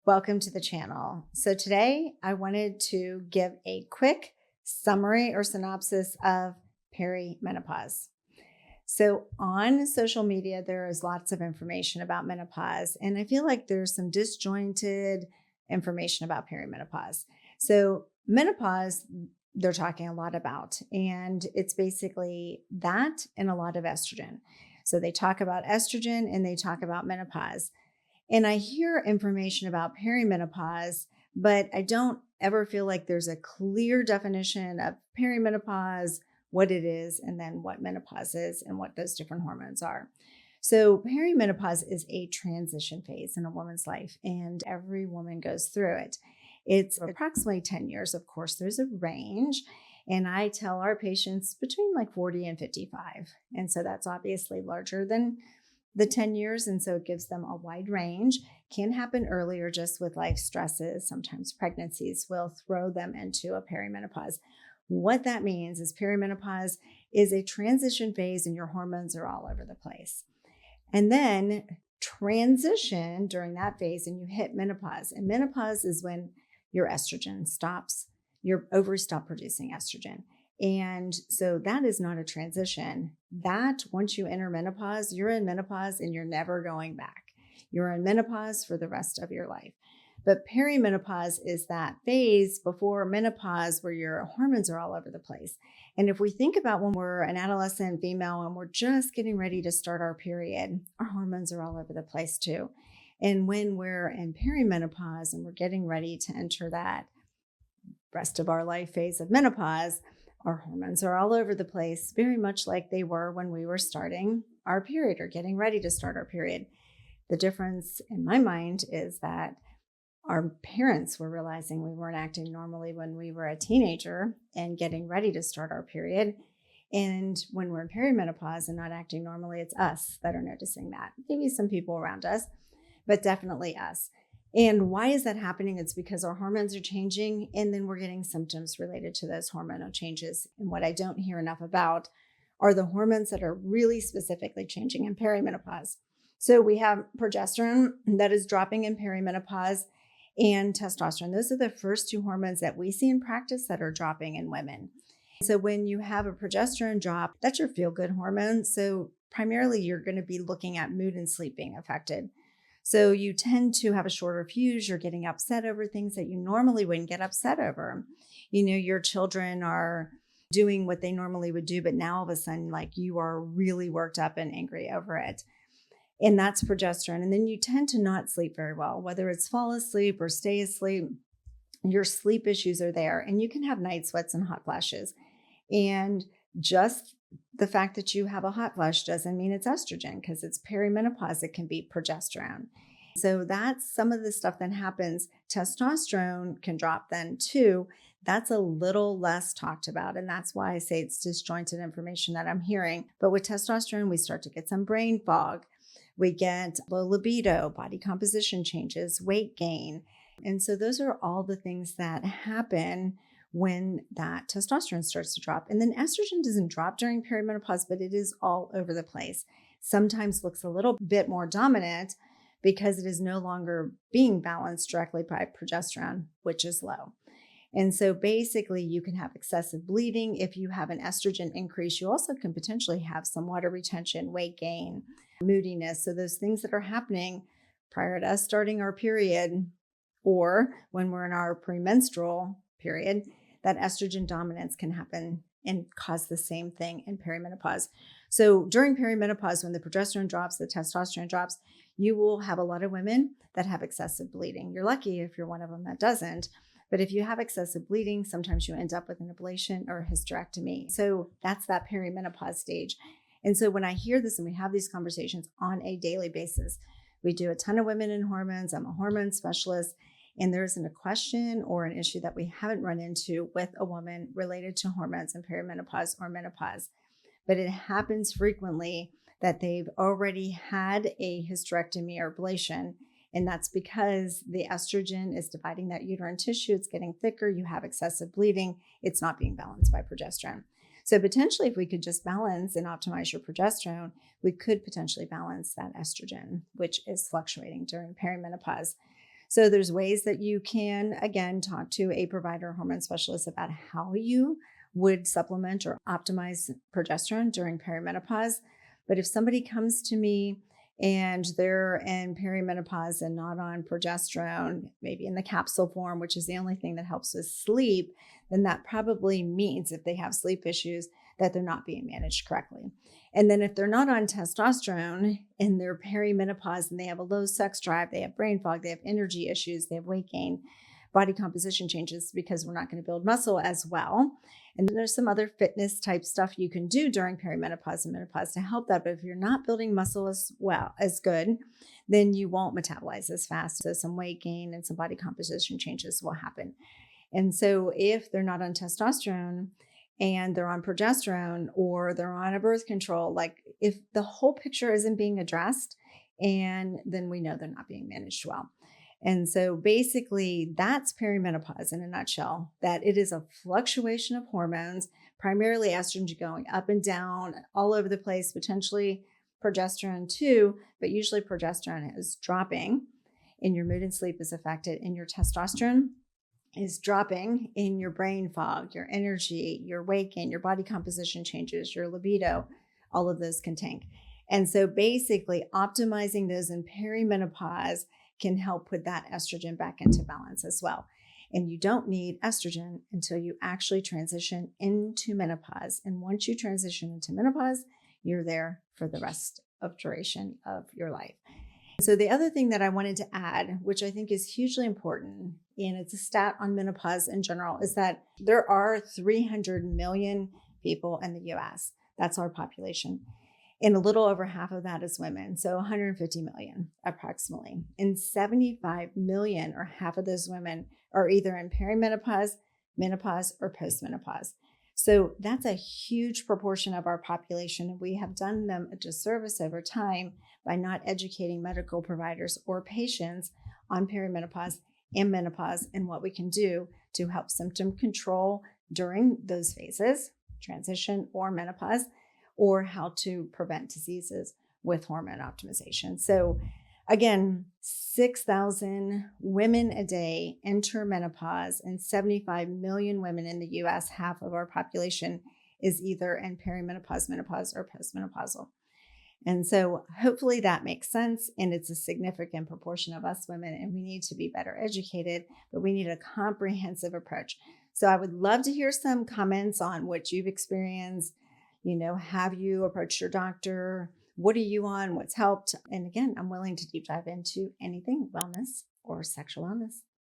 Welcome to the channel. So today I wanted to give a quick summary or synopsis of perimenopause. So on social media, there is lots of information about menopause, and I feel like there's some disjointed information about perimenopause. So menopause, they're talking a lot about, and it's basically that and a lot of estrogen. So they talk about estrogen and they talk about menopause. And I hear information about perimenopause, but I don't ever feel like there's a clear definition of perimenopause, what it is, and then what menopause is and what those different hormones are. So, perimenopause is a transition phase in a woman's life, and every woman goes through it. It's approximately 10 years. Of course, there's a range. And I tell our patients between like 40 and 55. And so that's obviously larger than the 10 years. And so it gives them a wide range. Can happen earlier just with life stresses. Sometimes pregnancies will throw them into a perimenopause. What that means is perimenopause is a transition phase and your hormones are all over the place. And then transition during that phase and you hit menopause. And menopause is when your estrogen stops, your ovaries stop producing estrogen. And so that is not a transition. That once you enter menopause, you're in menopause and you're never going back. You're in menopause for the rest of your life. But perimenopause is that phase before menopause where your hormones are all over the place. And if we think about when we're an adolescent female and we're just getting ready to start our period, our hormones are all over the place too. And when we're in perimenopause and we're getting ready to enter that rest of our life phase of menopause, our hormones are all over the place, very much like they were when we were starting our period or getting ready to start our period. The difference in my mind is that our parents were realizing we weren't acting normally when we were a teenager and getting ready to start our period. And when we're in perimenopause and not acting normally, it's us that are noticing that. Maybe some people around us, but definitely us. And why is that happening? It's because our hormones are changing and then we're getting symptoms related to those hormonal changes. And what I don't hear enough about are the hormones that are really specifically changing in perimenopause. So we have progesterone that is dropping in perimenopause and testosterone. Those are the first two hormones that we see in practice that are dropping in women. So when you have a progesterone drop, that's your feel-good hormone. So primarily you're going to be looking at mood and sleep being affected. So you tend to have a shorter fuse. You're getting upset over things that you normally wouldn't get upset over. You know, your children are doing what they normally would do, but now all of a sudden, like you are really worked up and angry over it. And that's progesterone. And then you tend to not sleep very well, whether it's fall asleep or stay asleep. Your sleep issues are there, and you can have night sweats and hot flashes. And just the fact that you have a hot flash doesn't mean it's estrogen because it's perimenopause. It can be progesterone. So that's some of the stuff that happens. Testosterone can drop then too. That's a little less talked about. And that's why I say it's disjointed information that I'm hearing. But with testosterone, we start to get some brain fog. We get low libido, body composition changes, weight gain. And so those are all the things that happen when that testosterone starts to drop. And then estrogen doesn't drop during perimenopause, but it is all over the place. Sometimes looks a little bit more dominant because it is no longer being balanced directly by progesterone, which is low. And so basically you can have excessive bleeding. If you have an estrogen increase, you also can potentially have some water retention, weight gain, moodiness. So those things that are happening prior to us starting our period or when we're in our premenstrual period, that estrogen dominance can happen and cause the same thing in perimenopause. So during perimenopause, when the progesterone drops, the testosterone drops, you will have a lot of women that have excessive bleeding. You're lucky if you're one of them that doesn't. But if you have excessive bleeding, sometimes you end up with an ablation or a hysterectomy. So that's that perimenopause stage. And so when I hear this and we have these conversations on a daily basis, we do a ton of women in hormones. I'm a hormone specialist. And there isn't a question or an issue that we haven't run into with a woman related to hormones and perimenopause or menopause. But it happens frequently that they've already had a hysterectomy or ablation. And that's because the estrogen is dividing that uterine tissue. It's getting thicker. You have excessive bleeding. It's not being balanced by progesterone. So potentially, if we could just balance and optimize your progesterone, we could potentially balance that estrogen, which is fluctuating during perimenopause. So there's ways that you can, again, talk to a provider or hormone specialist about how you would supplement or optimize progesterone during perimenopause. But if somebody comes to me and they're in perimenopause and not on progesterone, maybe in the capsule form, which is the only thing that helps with sleep, then that probably means if they have sleep issues that they're not being managed correctly. And then if they're not on testosterone and they're perimenopause and they have a low sex drive, they have brain fog, they have energy issues, they have weight gain, body composition changes because we're not going to build muscle as well. And then there's some other fitness type stuff you can do during perimenopause and menopause to help that. But if you're not building muscle as well, as good, then you won't metabolize as fast. So some weight gain and some body composition changes will happen. And so if they're not on testosterone and they're on progesterone or they're on a birth control, like if the whole picture isn't being addressed, and then we know they're not being managed well. And so basically that's perimenopause in a nutshell, that it is a fluctuation of hormones, primarily estrogen going up and down all over the place, potentially progesterone too, but usually progesterone is dropping and your mood and sleep is affected, and your testosterone is dropping in your brain fog, your energy, your weight gain, your body composition changes, your libido, all of those can tank. And so basically optimizing those in perimenopause can help put that estrogen back into balance as well. And you don't need estrogen until you actually transition into menopause. And once you transition into menopause, you're there for the rest of duration of your life. So the other thing that I wanted to add, which I think is hugely important, and it's a stat on menopause in general, is that there are 300 million people in the US. That's our population. And a little over half of that is women. So 150 million approximately. And 75 million, or half of those women, are either in perimenopause, menopause, or postmenopause. So that's a huge proportion of our population. And we have done them a disservice over time by not educating medical providers or patients on perimenopause and menopause and what we can do to help symptom control during those phases, transition or menopause, or how to prevent diseases with hormone optimization. So again, 6,000 women a day enter menopause, and 75 million women in the US, half of our population, is either in perimenopause, menopause, or postmenopausal. And so hopefully that makes sense. And it's a significant proportion of us women, and we need to be better educated, but we need a comprehensive approach. So I would love to hear some comments on what you've experienced. Have you approached your doctor? What are you on? What's helped? And again, I'm willing to deep dive into anything wellness or sexual wellness.